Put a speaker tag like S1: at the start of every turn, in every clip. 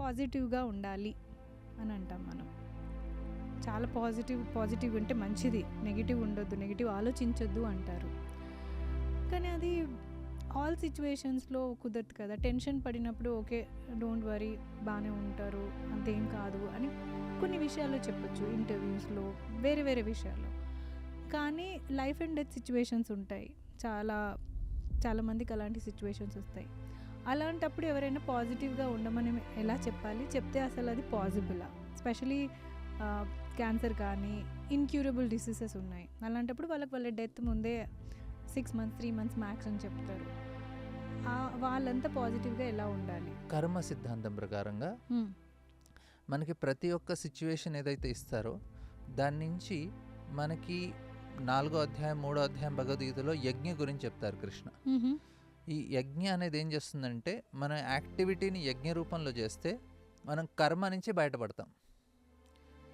S1: పాజిటివ్గా ఉండాలి అని అంటాం మనం. చాలా పాజిటివ్ ఉంటే మంచిది, నెగిటివ్ ఉండొద్దు, నెగిటివ్ ఆలోచించొద్దు అంటారు. కానీ అది ఆల్ సిచ్యువేషన్స్లో కుదరదు కదా. టెన్షన్ పడినప్పుడు ఓకే, డోంట్ వరీ, బాగానే ఉంటారు, అంతేం కాదు అని కొన్ని విషయాల్లో చెప్పొచ్చు, ఇంటర్వ్యూస్లో, వేరే వేరే విషయాల్లో. కానీ లైఫ్ అండ్ డెత్ సిచ్యువేషన్స్ ఉంటాయి, చాలామందికి అలాంటి సిచ్యువేషన్స్ వస్తాయి. అలాంటప్పుడు ఎవరైనా పాజిటివ్గా ఉండమని ఎలా చెప్పాలి, చెప్తే అసలు అది పాసిబులా? స్పెషలీ క్యాన్సర్ కానీ ఇన్క్యూరబుల్ డిసీజెస్ ఉన్నాయి, అలాంటప్పుడు వాళ్ళ డెత్ ముందే 6 months 3 months మ్యాక్స్ అని చెప్తారు. వాళ్ళంతా పాజిటివ్గా ఎలా ఉండాలి?
S2: కర్మ సిద్ధాంతం ప్రకారంగా మనకి ప్రతి ఒక్క సిచ్యువేషన్ ఏదైతే ఇస్తారో దాని నుంచి మనకి 4వ అధ్యాయం 3వ అధ్యాయం భగవద్గీతలో యజ్ఞ గురించి చెప్తారు కృష్ణ. ఈ యజ్ఞ అనేది ఏం చేస్తుందంటే మన యాక్టివిటీని యజ్ఞ రూపంలో చేస్తే మనం కర్మ నుంచి బయటపడతాం.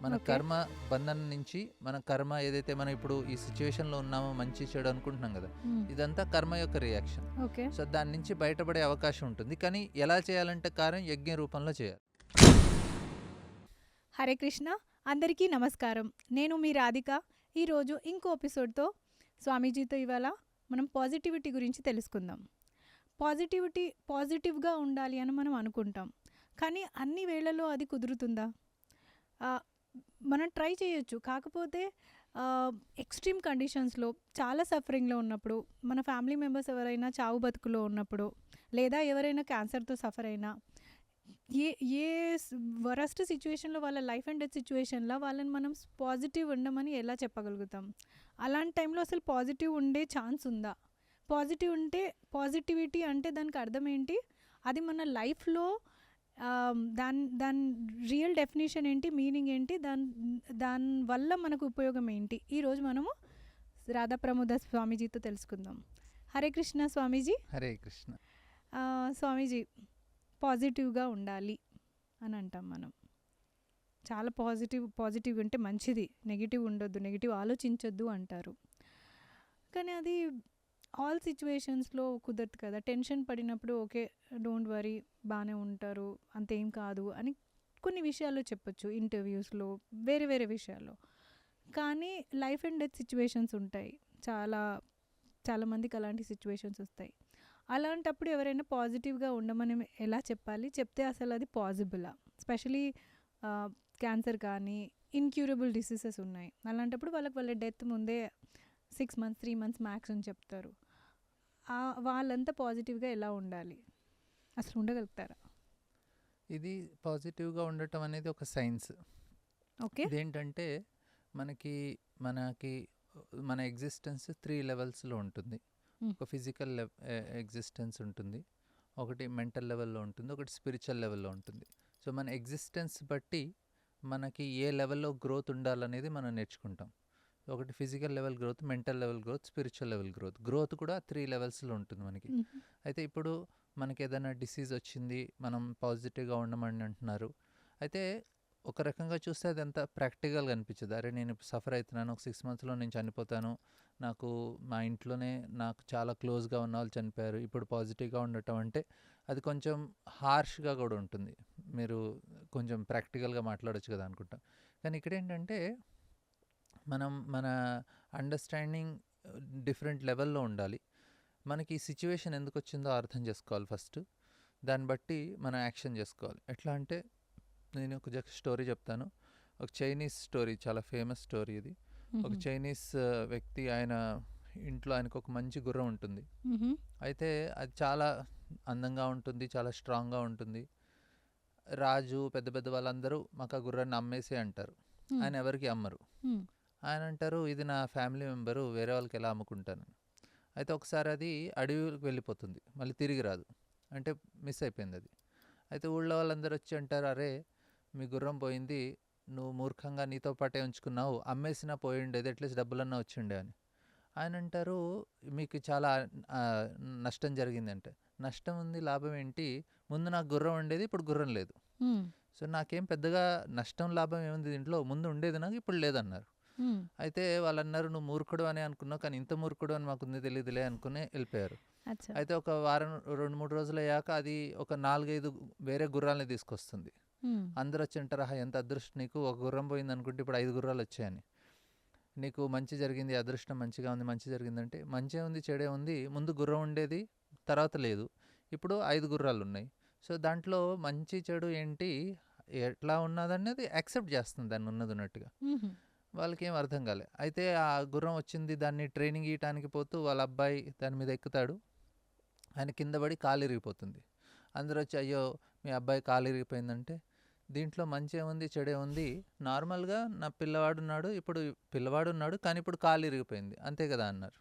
S2: మన కర్మ బంధనం నుంచి, మన కర్మ ఏదైతే మనం ఇప్పుడు ఈ సిచ్యువేషన్లో ఉన్నామో మంచి చెడు అనుకుంటున్నాం కదా, ఇదంతా కర్మ యొక్క రియాక్షన్. సో దాని నుంచి బయటపడే అవకాశం ఉంటుంది. కానీ ఎలా చేయాలంటే కార్యం యజ్ఞ రూపంలో చేయాలి.
S1: హరే కృష్ణ, అందరికీ నమస్కారం. నేను మీ రాధిక. ఈరోజు ఇంకో ఎపిసోడ్తో స్వామీజీతో ఇవాళ మనం పాజిటివిటీ గురించి తెలుసుకుందాం. పాజిటివ్గా ఉండాలి అని మనం అనుకుంటాం, కానీ అన్ని వేళల్లో అది కుదురుతుందా? మనం ట్రై చేయొచ్చు, కాకపోతే ఎక్స్ట్రీమ్ కండిషన్స్లో, చాలా సఫరింగ్లో ఉన్నప్పుడు, మన ఫ్యామిలీ మెంబర్స్ ఎవరైనా చావు బతుకులో ఉన్నప్పుడు, లేదా ఎవరైనా క్యాన్సర్తో సఫర్ అయినా, ఏ వరస్ట్ సిచ్యువేషన్లో, వాళ్ళ లైఫ్ అండ్ డెత్ సిచ్యువేషన్లో వాళ్ళని మనం పాజిటివ్ ఉండమని ఎలా చెప్పగలుగుతాం? అలాంటి టైంలో అసలు పాజిటివ్ ఉండే ఛాన్స్ ఉందా? పాజిటివిటీ అంటే దానికి అర్థం ఏంటి? అది మన లైఫ్లో దాని రియల్ డెఫినేషన్ ఏంటి, మీనింగ్ ఏంటి, దాని వల్ల మనకు ఉపయోగం ఏంటి? ఈరోజు మనము రాధా ప్రమోద స్వామీజీతో తెలుసుకుందాం. హరే కృష్ణ స్వామీజీ.
S2: హరే కృష్ణ.
S1: స్వామీజీ, పాజిటివ్గా ఉండాలి అని అంటాం మనం. చాలా పాజిటివ్ ఉంటే మంచిది, నెగిటివ్ ఉండొద్దు, నెగిటివ్ ఆలోచించొద్దు అంటారు. కానీ అది ఆల్ సిచ్యువేషన్స్లో కుదరదు కదా. టెన్షన్ పడినప్పుడు ఓకే, డోంట్ వరీ, బాగానే ఉంటారు, అంతేం కాదు అని కొన్ని విషయాల్లో చెప్పొచ్చు, ఇంటర్వ్యూస్లో, వేరే వేరే విషయాల్లో. కానీ లైఫ్ అండ్ డెత్ సిచ్యువేషన్స్ ఉంటాయి, చాలామందికి అలాంటి సిచ్యువేషన్స్ వస్తాయి. అలాంటప్పుడు ఎవరైనా పాజిటివ్గా ఉండమని ఎలా చెప్పాలి, చెప్తే అసలు అది పాసిబులా? స్పెషలీ క్యాన్సర్ కానీ ఇన్క్యూరబుల్ డిసీజెస్ ఉన్నాయి, అలాంటప్పుడు వాళ్ళ డెత్ ముందే 6 months 3 months మ్యాక్స్ అని చెప్తారు. వాళ్ళంతా పాజిటివ్గా ఎలా ఉండాలి, అసలు ఉండగలుగుతారా?
S2: ఇది పాజిటివ్గా ఉండటం అనేది ఒక సైన్స్. ఇదేంటంటే మనకి మన ఎగ్జిస్టెన్స్ 3 లెవెల్స్లో ఉంటుంది. ఒక ఫిజికల్ ఎగ్జిస్టెన్స్ ఉంటుంది, ఒకటి మెంటల్ లెవెల్లో ఉంటుంది, ఒకటి స్పిరిచువల్ లెవెల్లో ఉంటుంది. సో మన ఎగ్జిస్టెన్స్ బట్టి మనకి ఏ లెవెల్లో గ్రోత్ ఉండాలనేది మనం నేర్చుకుంటాం. ఒకటి physical level growth, mental level growth, spiritual level growth కూడా 3 లెవెల్స్లో ఉంటుంది మనకి. అయితే ఇప్పుడు మనకి ఏదైనా డిసీజ్ వచ్చింది, మనం పాజిటివ్గా ఉండమని అంటున్నారు. అయితే ఒక రకంగా చూస్తే అది ఎంత ప్రాక్టికల్గా అనిపించదు. అరే నేను ఇప్పుడు సఫర్ అవుతున్నాను, ఒక 6 monthsలో నేను చనిపోతాను, నాకు మా ఇంట్లోనే నాకు చాలా క్లోజ్గా ఉన్న వాళ్ళు చనిపోయారు, ఇప్పుడు పాజిటివ్గా ఉండటం అంటే అది కొంచెం హార్ష్గా కూడా ఉంటుంది. మీరు కొంచెం ప్రాక్టికల్గా మాట్లాడొచ్చు కదా అనుకుంటాం. కానీ ఇక్కడ ఏంటంటే మన అండర్స్టాండింగ్ డిఫరెంట్ లెవెల్లో ఉండాలి. మనకి ఈ సిచ్యువేషన్ ఎందుకు వచ్చిందో అర్థం చేసుకోవాలి ఫస్ట్, దాన్ని బట్టి మనం యాక్షన్ చేసుకోవాలి. ఎట్లా అంటే నేను ఒక స్టోరీ చెప్తాను. ఒక చైనీస్ స్టోరీ, చాలా ఫేమస్ స్టోరీ ఇది. ఒక చైనీస్ వ్యక్తి, ఆయన ఇంట్లో ఆయనకు ఒక మంచి గుర్రం ఉంటుంది. అయితే అది చాలా అందంగా ఉంటుంది, చాలా స్ట్రాంగ్గా ఉంటుంది. రాజు పెద్ద పెద్ద వాళ్ళందరూ మాకు ఆ గుర్రాన్ని అమ్మేసే అంటారు, ఆయన ఎవరికి అమ్మరు. ఆయన అంటారు ఇది నా ఫ్యామిలీ మెంబరు, వేరే వాళ్ళకి ఎలా అమ్ముకుంటాను. అయితే ఒకసారి అది అడవికి వెళ్ళిపోతుంది, మళ్ళీ తిరిగి రాదు, అంటే మిస్ అయిపోయింది అది. అయితే ఊళ్ళో వాళ్ళందరూ వచ్చి అంటారు, అరే మీ గుర్రం పోయింది, నువ్వు మూర్ఖంగా నీతో పాటే ఉంచుకున్నావు, అమ్మేసినా పోయి ఉండేది, అట్లీస్ట్ డబ్బులన్నా వచ్చి ఉండే అని. ఆయన అంటారు మీకు చాలా నష్టం జరిగిందంటే. నష్టం ఉంది, లాభం ఏంటి, ముందు నాకు గుర్రం ఉండేది, ఇప్పుడు గుర్రం లేదు. సో నాకేం పెద్దగా నష్టం లాభం ఏముంది దీంట్లో, ముందు ఉండేది నాకు, ఇప్పుడు లేదన్నారు. అయితే వాళ్ళు అన్నారు నువ్వు మూర్ఖుడు అని అనుకున్నావు, కానీ ఇంత మూర్ఖుడు అని మాకు ఉంది తెలియదులే అనుకుని వెళ్ళిపోయారు.
S1: అచ్చా!
S2: అయితే ఒక వారం 2-3 రోజులయ్యాక అది ఒక 4-5 వేరే గుర్రాల్ని తీసుకొస్తుంది.
S1: హ్మ్.
S2: అందరూ వచ్చి అంటారు, "ఆహా! ఎంత అదృష్టం నీకు, ఒక గుర్రం పోయిందనుకుంటే ఇప్పుడు 5 గుర్రాలొచ్చాయని. నీకు మంచి జరిగింది, అదృష్టం మంచిగా ఉంది, మంచి జరిగిందంటే." మంచే ఉంది, చెడే ఉంది. ముందు గుర్రం ఉండేది, తర్వాత లేదు. ఇప్పుడు 5 గుర్రాలున్నాయి. సో, దాంట్లో మంచి, చెడు ఏంటి, ఎట్లా ఉన్నదనేది యాక్సెప్ట్ చేస్తుంది దాన్ని ఉన్నదున్నట్టుగా.
S1: హుహు.
S2: వాళ్ళకేం అర్థం కాలే. అయితే ఆ గుర్రం వచ్చింది, దాన్ని ట్రైనింగ్ ఇయ్యటానికి పోతూ వాళ్ళ అబ్బాయి దాని మీద ఎక్కుతాడు. ఆయన కింద పడి కాలు ఇరిగిపోతుంది. అందరూ వచ్చి, "అయ్యో! మీ అబ్బాయి కాలు ఇరిగిపోయిందంటే," దీంట్లో మంచేముంది, చెడేముంది, నార్మల్‌గా నా పిల్లవాడున్నాడు కానీ ఇప్పుడు కాలు ఇరిగిపోయింది. అంతే కదా అన్నారు.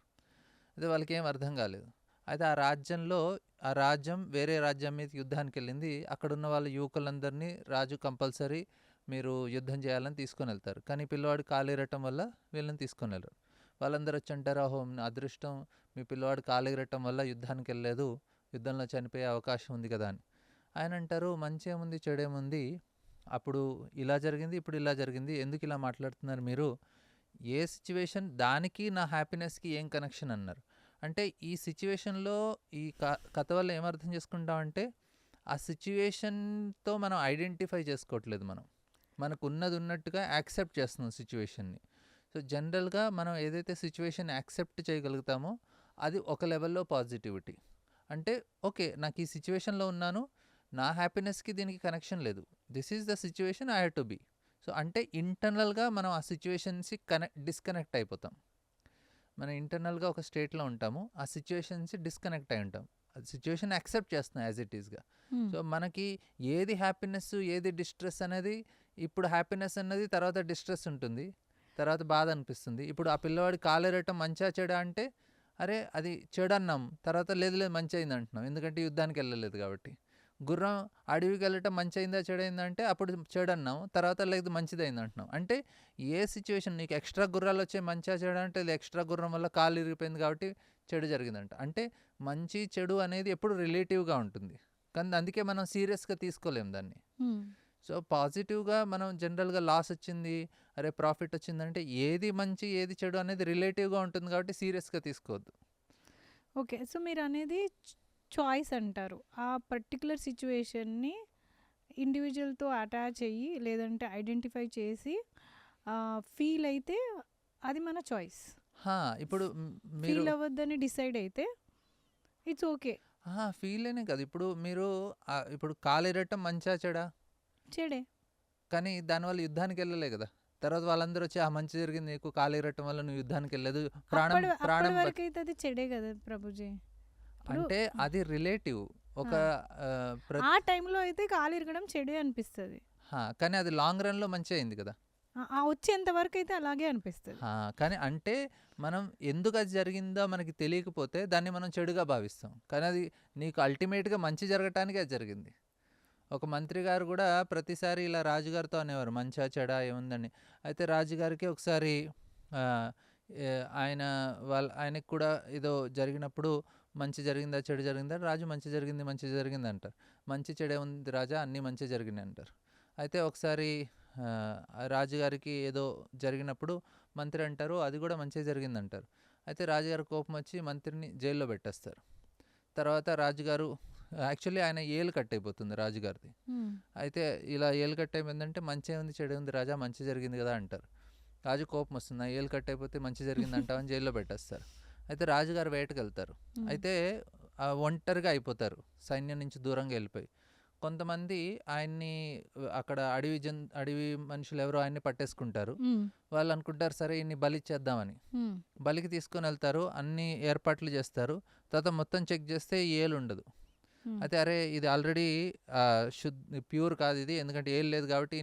S2: అయితే వాళ్ళకేం అర్థం కాలేదు. అయితే ఆ రాజ్యం వేరే రాజ్యం మీదకి యుద్ధానికెళ్ళింది. అక్కడున్న వాళ్ళ యువకులందరినీ రాజు కంపల్సరీ మీరు యుద్ధం చేయాలని తీసుకొనెళ్తారు. కానీ పిల్లవాడు కాలిరటం వల్ల వీళ్ళని తీసుకొనెళ్ళరు. వాళ్ళందరూ వచ్చి అంటారు, "ఓహో! నా అదృష్టం, మీ పిల్లవాడు కాలిరటం వల్ల యుద్ధానికెళ్ళలేదు. యుద్ధంలో చనిపోయే అవకాశం ఉంది కదా" అని. ఆయన అంటారు, "మంచేముంది, చెడేముంది, అప్పుడు ఇలా జరిగింది, ఇప్పుడు ఇలా జరిగింది. ఎందుకు ఇలా మాట్లాడుతున్నారు మీరు? ఏ సిచ్యువేషన్ దానికి నా హ్యాపీనెస్‌కి ఏం కనెక్షన్" అన్నారు. అంటే ఈ సిచ్యువేషన్‌లో ఈ కథ వల్ల ఏమర్థం చేసుకుంటామంటే, ఆ సిచ్యువేషన్‌తో మనం ఐడెంటిఫై చేసుకోవట్లేదు మనం. మనకున్నది ఉన్నట్టుగా యాక్సెప్ట్ చేస్తున్నాం సిచ్యువేషన్‌ని. సో, జనరల్‌గా మనం ఏదైతే సిచ్యువేషన్ యాక్సెప్ట్ చేయగలుగుతామో అది ఒక లెవెల్‌లో పాజిటివిటీ. అంటే ఓకే, నాకు ఈ సిచ్యువేషన్‌లో ఉన్నాను, నా హ్యాపీనెస్‌కి దీనికి కనెక్షన్ లేదు. This is the situation I have to be. So, అంటే ఇంటర్నల్‌గా మనం ఆ సిచ్యువేషన్స్‌కి డిస్కనెక్ట్ అయిపోతాం. మనం ఇంటర్నల్‌గా ఒక స్టేట్‌లో ఉంటాము. ఆ సిచ్యువేషన్స్ డిస్కనెక్ట్ అయి ఉంటాం. ఆ సిచ్యువేషన్ యాక్సెప్ట్ చేస్తున్నాం యాజ్ ఇట్ ఈస్‌గా.
S1: హ్మ్.
S2: సో, మనకి ఏది హ్యాపీనెస్, ఏది డిస్ట్రెస్ అనేది, ఇప్పుడు హ్యాపీనెస్ అన్నది తర్వాత డిస్ట్రెస్ ఉంటుంది. తర్వాత బాధ అనిపిస్తుంది. ఇప్పుడు ఆ పిల్లవాడి కాలేరటం మంచా చెడా అంటే, అరే అది చెడన్నాం. తర్వాత లేదు లేదు మంచయింది అంటున్నాం. ఎందుకంటే యుద్ధానికి వెళ్ళలేదు కాబట్టి. గుర్రం అడవికి వెళ్ళటం మంచయిందా చెడైందా అంటే అప్పుడు చెడన్నాం. తర్వాత లేదు మంచిదయింది అంటున్నాం. అంటే ఏ సిచ్యువేషన్ నీకు ఎక్స్ట్రా గుర్రాలు వచ్చాయి మంచా చెడా అంటే, అది ఎక్స్ట్రా గుర్రం వల్ల కాలు ఇరిగిపోయింది కాబట్టి చెడు జరిగిందంట. అంటే మంచి చెడు అనేది ఎప్పుడు రిలేటివ్‌గా ఉంటుంది. కానీ అందుకే మనం సీరియస్‌గా తీసుకోలేం దాన్ని.
S1: హ్మ్.
S2: సో, పాజిటివ్‌గా మనం జనరల్‌గా లాస్ వచ్చింది, అరే ప్రాఫిట్ వచ్చిందంటే ఏది మంచి, ఏది చెడు అనేది రిలేటివ్‌గా ఉంటుంది కాబట్టి సీరియస్‌గా తీసుకోవద్దు.
S1: ఓకే. సో, మీరనేది చాయిస్ అంటారు. ఆ పర్టిక్యులర్ సిచ్యువేషన్‌ని ఇండివిడ్యువల్‌తో అటాచ్ అయ్యి, లేదంటే ఐడెంటిఫై చేసి ఫీల్ అయితే అది మన చాయిస్.
S2: ఇప్పుడు మీరు
S1: ఫీల్ అవ్వద్దని డిసైడ్ అయితే ఇట్స్ ఓకే.
S2: ఫీల్ అనే కాదు. ఇప్పుడు మీరు ఇప్పుడు కాలిరటం మంచా చెడా?
S1: చెడే.
S2: కానీ దానివల్ల యుద్ధానికి వెళ్ళలే కదా! తర్వాత వాళ్ళందరూ వచ్చి, మంచి జరిగింది నీకు కాలిరటం వల్ల నువ్వు యుద్ధానికి వెళ్ళలేదు. ప్రాణం
S1: అప్పటి
S2: ప్రాణం
S1: వరకైతే అది చెడే కదా ప్రభుజీ. ఇప్పుడు
S2: అంటే అది రిలేటివ్. ఒక
S1: ఆ టైంలో అయితే కాలు ఇరగడం చెడే అనిపిస్తది.
S2: కానీ అది లాంగ్ రన్‌లో మంచే అయింది కదా!
S1: వచ్చేంత వరకు అయితే అలాగే అనిపిస్తది.
S2: కానీ అంటే మనం ఎందుకు అది జరిగిందో మనకి తెలియకపోతే దాన్ని మనం చెడుగా భావిస్తాం. కానీ అది నీకు అల్టిమేట్‌గా మంచి జరగటానికే అది జరిగింది. ఒక మంత్రి గారు కూడా ప్రతిసారి ఇలా రాజుగారితో అనేవారు, మంచా చెడా ఏముందని. అయితే రాజుగారికి ఒకసారి ఆహ్, ఆయనకి కూడా ఏదో జరిగినప్పుడు మంచి జరిగిందా, చెడు జరిగిందా? రాజు మంచి జరిగింది, మంచి జరిగింది అంటారు. మంచి చెడేముంది రాజా, అన్నీ మంచే జరిగినాయి అంటారు. అయితే ఒకసారి రాజుగారికి ఏదో జరిగినప్పుడు మంత్రి అంటారు, అది కూడా మంచిగా జరిగిందంటారు. అయితే రాజుగారు కోపం వచ్చి మంత్రిని జైల్లో పెట్టేస్తారు. తర్వాత రాజుగారు యాక్చువల్లీ ఆయన ఏలు కట్ అయిపోతుంది రాజుగారిది. అయితే ఇలా ఏలు కట్ అయిపోయిందంటే, మంచి ఉంది చెడు ఉంది రాజా, మంచి జరిగింది కదా అంటారు. రాజు కోపం వస్తుంది, నా ఏలు కట్ అయిపోతే మంచి జరిగింది అంటావని జైల్లో పెట్టేస్తారు. అయితే రాజుగారు వేటకు వెళ్తారు. అయితే ఒంటరిగా అయిపోతారు, సైన్యం నుంచి దూరంగా వెళ్ళిపోయి. కొంతమంది ఆయన్ని అక్కడ అడవి మనుషులు ఎవరో ఆయన్ని పట్టేసుకుంటారు. వాళ్ళు అనుకుంటారు, సరే ఈయన్ని బలిచ్చేద్దామని. బలికి తీసుకొని వెళ్తారు, అన్ని ఏర్పాట్లు చేస్తారు. తర్వాత మొత్తం చెక్ చేస్తే ఏలు ఉండదు. అయితే అరే ఇది ఆల్రెడీ ప్యూర్ కాదు ఇది, ఎందుకంటే ఏలు లేదు కాబట్టి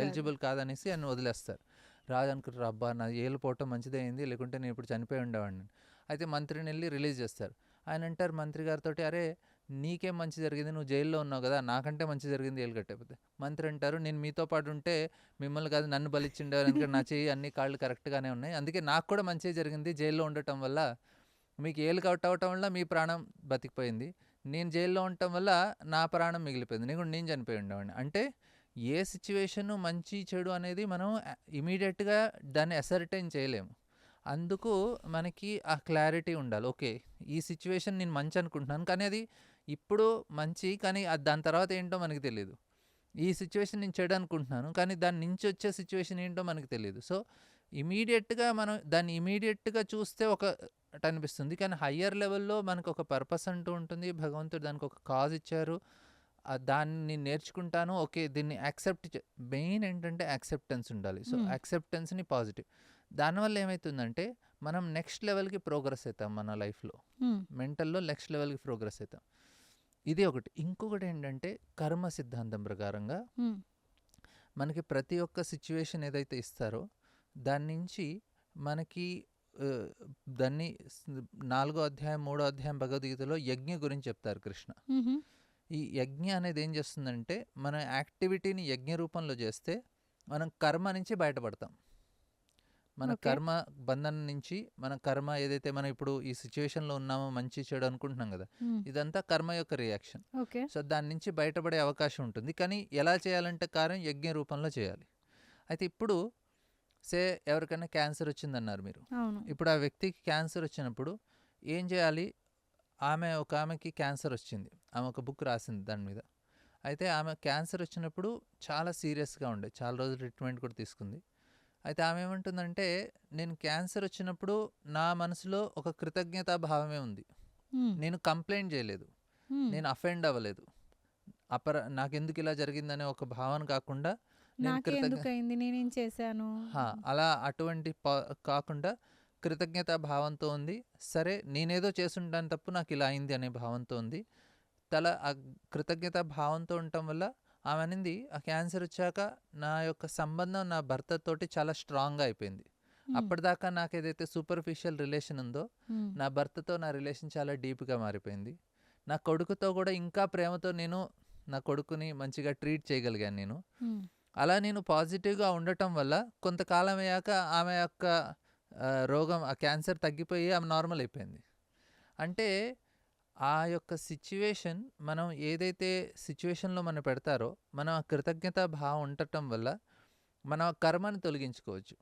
S2: ఎలిజిబుల్ కాదనేసి ఆయన వదిలేస్తారు. రాజు అనుకుంటారు, అబ్బా నా ఏలు పోవటం మంచిదైంది, లేకుంటే నేను ఇప్పుడు చనిపోయి ఉండేవాడిని. అయితే మంత్రిని వెళ్ళి రిలీజ్ చేస్తారు. ఆయన అంటారు మంత్రి గారితో, అరే నీకేం మంచి జరిగింది, నువ్వు జైల్లో ఉన్నావు కదా, నాకంటే మంచి జరిగింది ఏలు కట్టకపోతే. మంత్రి అంటారు, నేను మీతో పాటు ఉంటే మిమ్మల్ని కాదు నన్ను బలిచ్చిండేవారు, ఎందుకంటే నా చెయ్యి అన్ని కాళ్ళు కరెక్ట్గానే ఉన్నాయి, అందుకే నాకు కూడా మంచి జరిగింది. జైల్లో ఉండటం వల్ల మీకు ఏలు కట్ అవటం వల్ల మీ ప్రాణం బతికిపోయింది, నేను జైల్లో ఉండటం వల్ల నా ప్రాణం మిగిలిపోయింది, నేను చనిపోయి ఉండేవాడిని. అంటే ఏ సిచ్యువేషను మంచి చెడు అనేది మనం ఇమీడియట్గా దాన్ని అసర్టైన్ చేయలేము. అందుకు మనకి ఆ క్లారిటీ ఉండాలి. ఓకే, ఈ సిచ్యువేషన్ నేను మంచి అనుకుంటున్నాను, కానీ అది ఇప్పుడు మంచి, కానీ అది దాని తర్వాత ఏంటో మనకి తెలీదు. ఈ సిచ్యువేషన్ నేను చెడు అనుకుంటున్నాను, కానీ దాని నుంచి వచ్చే సిచ్యువేషన్ ఏంటో మనకు తెలీదు. సో ఇమీడియట్గా మనం దాన్ని ఇమీడియట్గా చూస్తే ఒకటి అనిపిస్తుంది, కానీ హయ్యర్ లెవెల్లో మనకు ఒక పర్పస్ అంటూ ఉంటుంది. భగవంతుడు దానికి ఒక కాజ్ ఇచ్చారు, దాన్ని నేర్చుకుంటాను. ఓకే, దీన్ని యాక్సెప్ట్ మెయిన్ ఏంటంటే యాక్సెప్టెన్స్ ఉండాలి. సో యాక్సెప్టెన్స్ని పాజిటివ్, దానివల్ల ఏమవుతుందంటే మనం నెక్స్ట్ లెవెల్కి ప్రోగ్రెస్ అవుతాం మన లైఫ్లో, మెంటల్లో నెక్స్ట్ లెవెల్కి ప్రోగ్రెస్ అవుతాం. ఇది ఒకటి. ఇంకొకటి ఏంటంటే కర్మ సిద్ధాంతం ప్రకారంగా మనకి ప్రతి ఒక్క సిచ్యువేషన్ ఏదైతే ఇస్తారో దాని నుంచి మనకి దాన్ని 4వ అధ్యాయం 3వ అధ్యాయం భగవద్గీతలో యజ్ఞ గురించి చెప్తారు కృష్ణ. ఈ యజ్ఞ అనేది ఏం చేస్తుందంటే మన యాక్టివిటీని యజ్ఞ రూపంలో చేస్తే మనం కర్మ నుంచి బయటపడతాం. మన కర్మ బంధనం నుంచి, మన కర్మ ఏదైతే మనం ఇప్పుడు ఈ సిచ్యువేషన్లో ఉన్నామో మంచి చెడు అనుకుంటున్నాం కదా, ఇదంతా కర్మ యొక్క రియాక్షన్. సో దాని నుంచి బయటపడే అవకాశం ఉంటుంది, కానీ ఎలా చేయాలంటే కార్యం యజ్ఞ రూపంలో చేయాలి. అయితే ఇప్పుడు ఎవరికైనా క్యాన్సర్ వచ్చిందన్నారు మీరు. ఇప్పుడు ఆ వ్యక్తికి క్యాన్సర్ వచ్చినప్పుడు ఏం చేయాలి? ఒక ఆమెకి క్యాన్సర్ వచ్చింది, ఆమె ఒక బుక్ రాసింది దాని మీద. అయితే ఆమె క్యాన్సర్ వచ్చినప్పుడు చాలా సీరియస్గా ఉండే, చాలా రోజులు ట్రీట్మెంట్ కూడా తీసుకుంది. అయితే ఆమె ఏమంటుందంటే, నేను క్యాన్సర్ వచ్చినప్పుడు నా మనసులో ఒక కృతజ్ఞతా భావమే ఉంది, నేను కంప్లైంట్ చేయలేదు, నేను అఫెండ్ అవ్వలేదు, నాకెందుకు ఇలా జరిగిందనే ఒక భావన కాకుండా
S1: నేనేం చేశాను
S2: అలా అటువంటి కాకుండా కృతజ్ఞతా భావంతో ఉంది. సరే, నేనేదో చేసుంటాను తప్పు, నాకు ఇలా అయింది అనే భావంతో ఉంది. ఆ కృతజ్ఞతా భావంతో ఉండటం వల్ల ఆమె అనింది, ఆ క్యాన్సర్ వచ్చాక నా యొక్క సంబంధం నా భర్తతోటి చాలా స్ట్రాంగ్గా అయిపోయింది. అప్పటిదాకా నాకు ఏదైతే సూపర్ఫిషియల్ రిలేషన్ ఉందో, నా భర్తతో నా రిలేషన్ చాలా డీప్గా మారిపోయింది. నా కొడుకుతో కూడా ఇంకా ప్రేమతో నేను నా కొడుకుని మంచిగా ట్రీట్ చేయగలిగాను నేను. అలా నేను పాజిటివ్గా ఉండటం వల్ల కొంతకాలం అయ్యాక ఆమె యొక్క రోగం, ఆ క్యాన్సర్ తగ్గిపోయి ఆమె నార్మల్ అయిపోయింది. అంటే ఆ యొక్క సిచ్యువేషన్, మనం ఏదైతే సిచ్యువేషన్లో మనం పెడతారో మనం ఆ కృతజ్ఞతా భావం ఉండటం వల్ల మనం ఆ కర్మని తొలగించుకోవచ్చు.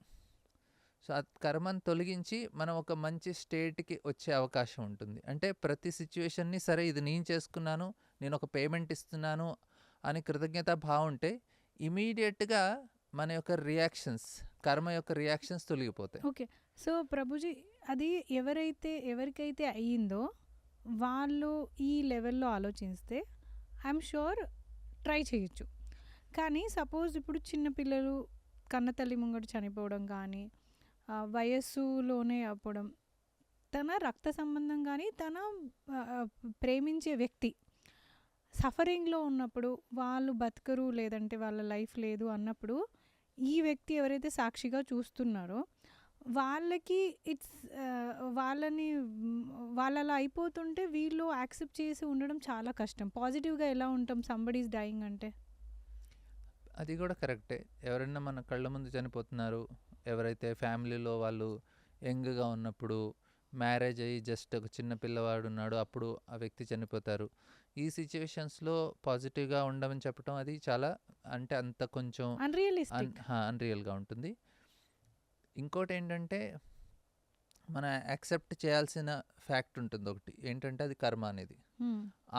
S2: సో ఆ కర్మని తొలగించి మనం ఒక మంచి స్టేట్కి వచ్చే అవకాశం ఉంటుంది. అంటే ప్రతి సిచ్యువేషన్ని, సరే ఇది నేను చేసుకున్నాను, నేను ఒక పేమెంట్ ఇస్తున్నాను అని కృతజ్ఞతా భావం ఉంటే ఇమీడియట్గా మన యొక్క రియాక్షన్స్, కర్మ యొక్క రియాక్షన్స్ తొలగిపోతాయి.
S1: ఓకే, సో ప్రభుజీ, అది ఎవరికైతే అయ్యిందో వాళ్ళు ఈ లెవెల్లో ఆలోచిస్తే ఐఎమ్ షూర్ ట్రై చేయొచ్చు. కానీ సపోజ్ ఇప్పుడు చిన్నపిల్లలు కన్నతల్లి ముంగట చనిపోవడం కానీ, వయస్సులోనే అవ్వడం, తన రక్త సంబంధం కానీ తన ప్రేమించే వ్యక్తి సఫరింగ్లో ఉన్నప్పుడు, వాళ్ళు బతకరు లేదంటే వాళ్ళ లైఫ్ లేదు అన్నప్పుడు, ఈ వ్యక్తి ఎవరైతే సాక్షిగా చూస్తున్నారో వాళ్ళకి వాళ్ళలా అయిపోతుంటే వీళ్ళు యాక్సెప్ట్ చేసి ఉండడం చాలా కష్టం. పాజిటివ్గా ఎలా ఉంటాం సంబడీ ఈజ్ డైయింగ్ అంటే?
S2: అది కూడా కరెక్టే. ఎవరైనా మన కళ్ళ ముందు చనిపోతున్నారు, ఎవరైతే ఫ్యామిలీలో వాళ్ళు యంగ్గా ఉన్నప్పుడు, మ్యారేజ్ అయ్యి జస్ట్ ఒక చిన్న పిల్లవాడు ఉన్నాడు, అప్పుడు ఆ వ్యక్తి చనిపోతారు. ఈ సిచ్యువేషన్స్లో పాజిటివ్గా ఉండమని చెప్పడం అది చాలా, అంటే అంత కొంచెం అన్రియల్గా ఉంటుంది. ఇంకోటి ఏంటంటే మన యాక్సెప్ట్ చేయాల్సిన ఫ్యాక్ట్ ఉంటుంది ఒకటి, ఏంటంటే అది కర్మ అనేది.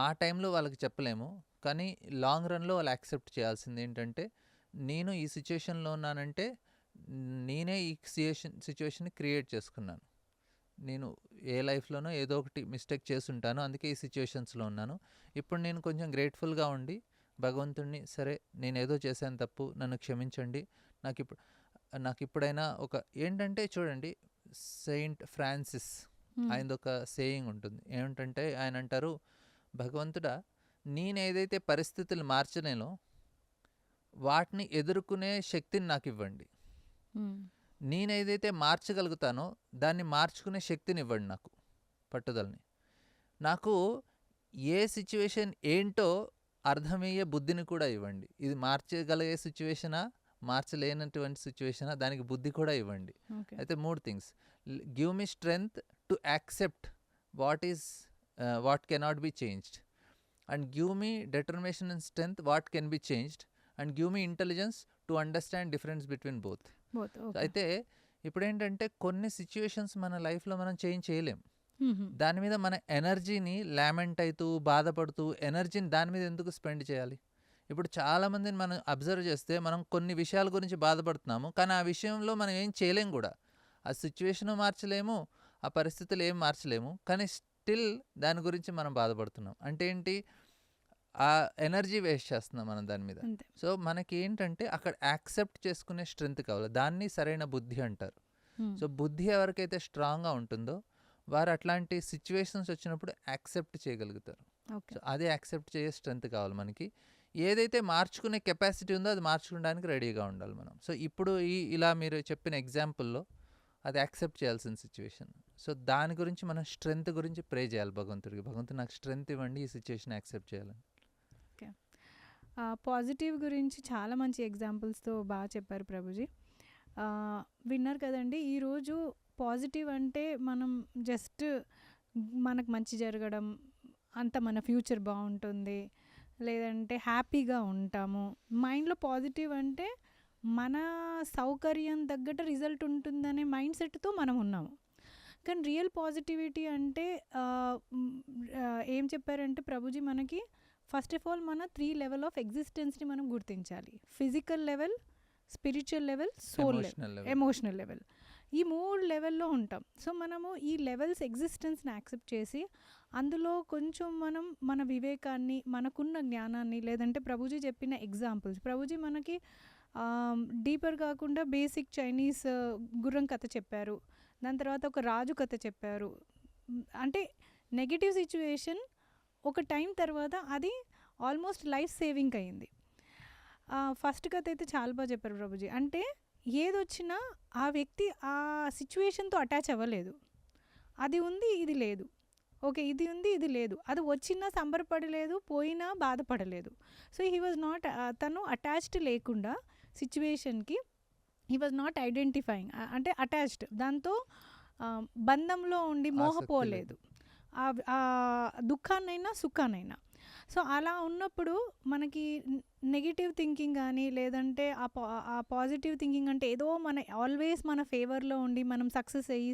S2: ఆ టైంలో వాళ్ళకి చెప్పలేము, కానీ లాంగ్ రన్లో వాళ్ళు యాక్సెప్ట్ చేయాల్సింది ఏంటంటే, నేను ఈ సిచ్యువేషన్లో ఉన్నానంటే నేనే ఈ సిచ్యువేషన్ని క్రియేట్ చేసుకున్నాను. నేను ఏ లైఫ్లోనో ఏదో ఒకటి మిస్టేక్ చేసుంటాను, అందుకే ఈ సిచ్యువేషన్స్లో ఉన్నాను. ఇప్పుడు నేను కొంచెం గ్రేట్ఫుల్గా ఉండి భగవంతుడిని, సరే నేను ఏదో చేశాను తప్పు, నన్ను క్షమించండి, నాకు ఇప్పుడైనా ఒక ఏంటంటే చూడండి, సెయింట్ ఫ్రాన్సిస్ ఆయనదొక సేయింగ్ ఉంటుంది. ఏమిటంటే ఆయన అంటారు, భగవంతుడా, నేను ఏదైతే పరిస్థితులు మార్చలేనో వాటిని ఎదుర్కొనే శక్తిని నాకు ఇవ్వండి, నేనేదైతే మార్చగలుగుతానో దాన్ని మార్చుకునే శక్తిని ఇవ్వండి, నాకు పట్టుదలని, నాకు ఏ సిచ్యువేషన్ ఏంటో అర్థమయ్యే బుద్ధిని కూడా ఇవ్వండి. ఇది మార్చగలిగే సిచ్యువేషనా, మార్చలేనటువంటి సిచ్యువేషనా, దానికి బుద్ధి కూడా ఇవ్వండి. అయితే 3 things: give me strength to accept what cannot be changed, and give me determination and strength what can be changed, and give me intelligence to understand difference between both. అయితే ఇప్పుడేంటంటే కొన్ని సిచ్యువేషన్స్ మన లైఫ్లో మనం చేంజ్ చేయలేం.
S1: మ్మ్.
S2: దాని మీద మన ఎనర్జీని లామెంట్ అవుతూ బాధపడుతూ ఎనర్జీని దాని మీద ఎందుకు స్పెండ్ చేయాలి? ఇప్పుడు చాలామందిని మనం అబ్జర్వ్ చేస్తే మనం కొన్ని విషయాల గురించి బాధపడుతున్నాము, కానీ ఆ విషయంలో మనం ఏం చేయలేం కూడా. ఆ సిచ్యువేషను మార్చలేము, ఆ పరిస్థితులు ఏం మార్చలేము, కానీ స్టిల్ దాని గురించి మనం బాధపడుతున్నాం. అంటే ఏంటి? ఆ ఎనర్జీ వేస్ట్ చేస్తున్నాం మనం దాని మీద.
S1: అంతే.
S2: సో మనకి ఏంటంటే అక్కడ యాక్సెప్ట్ చేసుకునే స్ట్రెంగ్త్ కావాలి. దాన్ని సరైన బుద్ధి అంటారు.
S1: మ్మ్.
S2: సో బుద్ధి ఎవరికైతే స్ట్రాంగ్గా ఉంటుందో వారు అట్లాంటి సిచ్యువేషన్స్ వచ్చినప్పుడు యాక్సెప్ట్ చేయగలుగుతారు.
S1: ఓకే.
S2: సో అది యాక్సెప్ట్ చేసే స్ట్రెంగ్త్ కావాలి మనకి. ఏదైతే మార్చుకునే కెపాసిటీ ఉందో అది మార్చుకోవడానికి రెడీగా ఉండాలి మనం. సో ఇప్పుడు ఇలా మీరు చెప్పిన ఎగ్జాంపుల్లో అది యాక్సెప్ట్ చేయాల్సిన సిచ్యువేషన్. సో దాని గురించి మనం స్ట్రెంగ్త్ గురించి ప్రే చేయాలి భగవంతుడికి. భగవంతుడు నాకు స్ట్రెంగ్త్ ఇవ్వండి ఈ సిచ్యువేషన్ యాక్సెప్ట్ చేయాలని.
S1: పాజిటివ్ గురించి చాలా మంచి ఎగ్జాంపుల్స్తో బాగా చెప్పారు ప్రభుజీ. విన్నారు కదండి, ఈరోజు పాజిటివ్ అంటే మనం జస్ట్ మనకు మంచి జరగడం, అంత మన ఫ్యూచర్ బాగుంటుంది, లేదంటే హ్యాపీగా ఉంటాము. మైండ్లో పాజిటివ్ అంటే మన సౌకర్యం తగ్గట్టు రిజల్ట్ ఉంటుందనే మైండ్ సెట్తో మనం ఉన్నాము. కానీ రియల్ పాజిటివిటీ అంటే ఏం చెప్పారంటే ప్రభుజీ మనకి, ఫస్ట్ ఆఫ్ ఆల్ మన 3 లెవెల్ ఆఫ్ ఎగ్జిస్టెన్స్ని మనం గుర్తించాలి. Physical level, spiritual level, soul level, emotional level. ఈ 3 లెవెల్లో ఉంటాం. సో మనము ఈ లెవెల్స్ ఎగ్జిస్టెన్స్ని యాక్సెప్ట్ చేసి అందులో కొంచెం మనం మన వివేకాన్ని, మనకున్న జ్ఞానాన్ని, లేదంటే ప్రభుజీ చెప్పిన ఎగ్జాంపుల్స్, ప్రభుజీ మనకి డీపర్ కాకుండా బేసిక్ చైనీస్ గుర్రం కథ చెప్పారు, దాని తర్వాత ఒక రాజు కథ చెప్పారు. అంటే నెగిటివ్ సిచ్యువేషన్ ఒక టైం తర్వాత అది ఆల్మోస్ట్ లైఫ్ సేవింగ్ అయింది. ఫస్ట్ కథ అయితే చాలా బాగా చెప్పారు ప్రభుజీ. అంటే ఏదొచ్చినా ఆ వ్యక్తి ఆ సిచ్యువేషన్తో అటాచ్ అవ్వలేదు. అది ఉంది, ఇది లేదు, ఓకే ఇది ఉంది, ఇది లేదు, అది వచ్చినా సంబరపడలేదు, పోయినా బాధపడలేదు. సో హీ వాజ్ నాట్, తను అటాచ్డ్ లేకుండా సిచ్యువేషన్కి, హీ వాజ్ నాట్ ఐడెంటిఫైయింగ్, అంటే అటాచ్డ్, దాంతో బంధంలో ఉండి మోహపోలేదు, ఆ దుఃఖాన్నైనా సుఖాన్నైనా. సో అలా ఉన్నప్పుడు మనకి నెగిటివ్ థింకింగ్ కానీ, లేదంటే ఆ పాజిటివ్ థింకింగ్ అంటే ఏదో మన ఆల్వేస్ మన ఫేవర్లో ఉండి మనం సక్సెస్ అయ్యి,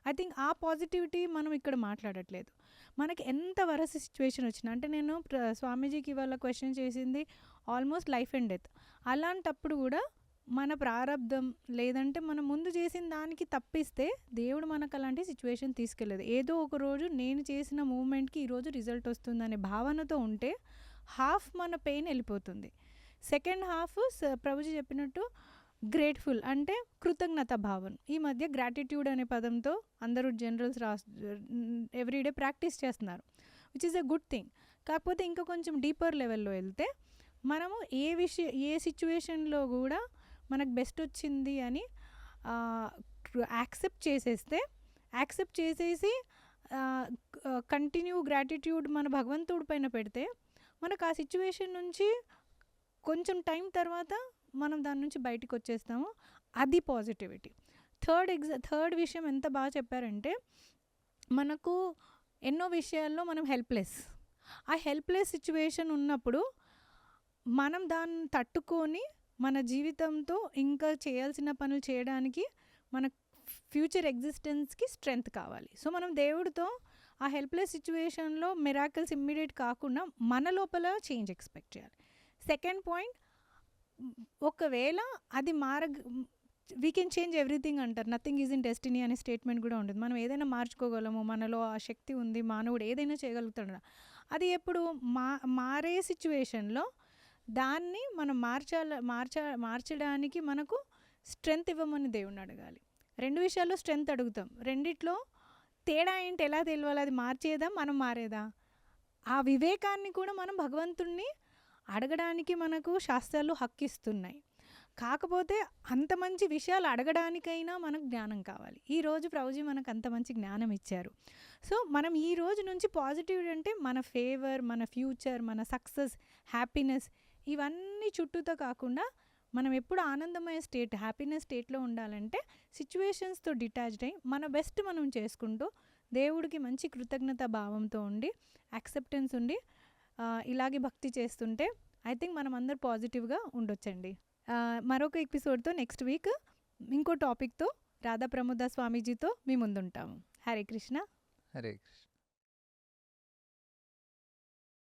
S1: ఐ థింక్ ఆ పాజిటివిటీ మనం ఇక్కడ మాట్లాడట్లేదు. మనకి ఎంత వరస్ట్ సిచ్యువేషన్ వచ్చినా, అంటే నేను స్వామీజీకి ఇవాళ క్వశ్చన్ చేసింది ఆల్మోస్ట్ లైఫ్ అండ్ డెత్. అలాంటప్పుడు కూడా మన ప్రారంధం, లేదంటే మనం ముందు చేసిన దానికి తప్పిస్తే దేవుడు మనకు అలాంటి సిచ్యువేషన్ తీసుకెళ్ళలేదు. ఏదో ఒక రోజు నేను చేసిన మూమెంట్కి ఈరోజు రిజల్ట్ వస్తుందనే భావనతో ఉంటే హాఫ్ మన పెయిన్ వెళ్ళిపోతుంది. సెకండ్ హాఫ్ ప్రభుజీ చెప్పినట్టు గ్రేట్ఫుల్, అంటే కృతజ్ఞత భావన. ఈ మధ్య గ్రాటిట్యూడ్ అనే పదంతో అందరూ జనరల్స్ ఎవ్రీడే ప్రాక్టీస్ చేస్తున్నారు, which is a good thing. కాకపోతే ఇంకా కొంచెం డీపర్ లెవెల్లో వెళ్తే మనము ఏ సిచ్యువేషన్లో కూడా మనకు బెస్ట్ వచ్చింది అని యాక్సెప్ట్ చేసేసి కంటిన్యూ గ్రాటిట్యూడ్ మన భగవంతుడి పైన పెడితే మనకు ఆ సిచ్యువేషన్ నుంచి కొంచెం టైం తర్వాత మనం దాని నుంచి బయటకు వచ్చేస్తాము. అది పాజిటివిటీ. థర్డ్ విషయం ఎంత బాగా చెప్పారంటే, మనకు ఎన్నో విషయాల్లో మనం హెల్ప్లెస్. ఆ హెల్ప్లెస్ సిచ్యువేషన్ ఉన్నప్పుడు మనం దాన్ని తట్టుకొని మన జీవితంతో ఇంకా చేయాల్సిన పనులు చేయడానికి మన ఫ్యూచర్ ఎగ్జిస్టెన్స్కి స్ట్రెంగ్త్ కావాలి. సో మనం దేవుడితో ఆ హెల్ప్లెస్ సిచ్యువేషన్లో మిరాకిల్స్ ఇమ్మీడియట్ కాకుండా మన లోపల చేంజ్ ఎక్స్పెక్ట్ చేయాలి. సెకండ్ పాయింట్, ఒకవేళ అది వీ కెన్ చేంజ్ ఎవ్రీథింగ్ అంటారు, నథింగ్ ఈజ్ ఇన్ డెస్టినీ అనే స్టేట్మెంట్ కూడా ఉంటుంది. మనం ఏదైనా మార్చుకోగలము, మనలో ఆ శక్తి ఉంది, మానవుడు ఏదైనా చేయగలుగుతాడు. అది ఎప్పుడు మారే సిచ్యువేషన్లో దాన్ని మనం మార్చడానికి మనకు స్ట్రెంగ్త్ ఇవ్వమని దేవుణ్ణి అడగాలి. 2 విషయాల్లో స్ట్రెంగ్త్ అడుగుతాం, రెండిట్లో తేడా ఏంటి, ఎలా తెలియాలి? అది మార్చేదా, మనం మారేదా? ఆ వివేకాన్ని కూడా మనం భగవంతుణ్ణి అడగడానికి మనకు శాస్త్రాలు హక్కిస్తున్నాయి. కాకపోతే అంత మంచి విషయాలు అడగడానికైనా మనకు జ్ఞానం కావాలి. ఈరోజు ప్రభుజీ మనకు అంత మంచి జ్ఞానం ఇచ్చారు. సో మనం ఈ రోజు నుంచి పాజిటివ్ అంటే మన ఫేవర్, మన ఫ్యూచర్, మన సక్సెస్, హ్యాపీనెస్, ఇవన్నీ చుట్టూతో కాకుండా మనం ఎప్పుడు ఆనందమయ స్టేట్, హ్యాపీనెస్ స్టేట్లో ఉండాలంటే సిచ్యువేషన్స్తో డిటాచ్డ్ అయ్యి మన బెస్ట్ మనం చేసుకుంటూ దేవుడికి మంచి కృతజ్ఞత భావంతో ఉండి, యాక్సెప్టెన్స్ ఉండి ఇలాగే భక్తి చేస్తుంటే ఐ థింక్ మనం అందరు పాజిటివ్గా ఉండొచ్చండి. మరొక ఎపిసోడ్తో నెక్స్ట్ వీక్ ఇంకో టాపిక్తో రాధా ప్రమోద స్వామీజీతో మీ ముందుంటాము. హరే కృష్ణ.
S2: హరే కృష్ణ.